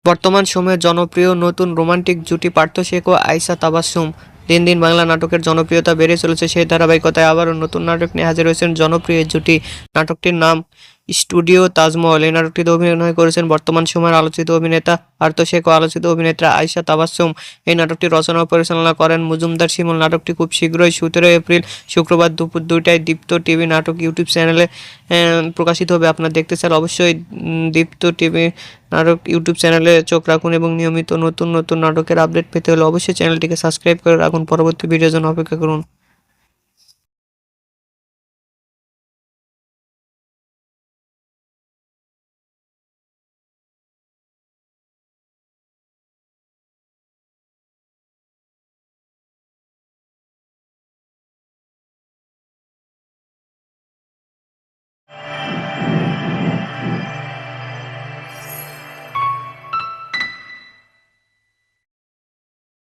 বর্তমান সময়ে জনপ্রিয় নতুন রোমান্টিক জুটি পার্থ শেখ ও আয়শা তাবাসসুম। দিন দিন বাংলা নাটকের জনপ্রিয়তা বেড়ে চলেছে, সেই ধারাবাহিকতায় আবারও নতুন নাটক নিয়ে হাজির হয়েছেন জনপ্রিয় এই জুটি। নাটকটির নাম স্টুডিও তাজমহল। এই নাটকটিতে অভিনয় করেছেন বর্তমান সময়ের আলোচিত অভিনেতা পার্থ শেখ ও আলোচিত অভিনেত্রী আয়শা তাবাসসুম। এই নাটকটি রচনা ও পরিচালনা করেন মজুমদার শিমুল। নাটকটি খুব শীঘ্রই 17 এপ্রিল শুক্রবার দুপুর 2টায় দীপ্ত টিভি নাটক ইউটিউব চ্যানেলে প্রকাশিত হবে। আপনারা দেখতে চাইলে অবশ্যই দীপ্ত টিভি নাটক ইউটিউব চ্যানেলে চোখ রাখুন এবং নিয়মিত নতুন নতুন নাটকের আপডেট পেতে হলে অবশ্যই চ্যানেলটিকে সাবস্ক্রাইব করে রাখুন। পরবর্তী ভিডিওর জন্য অপেক্ষা করুন।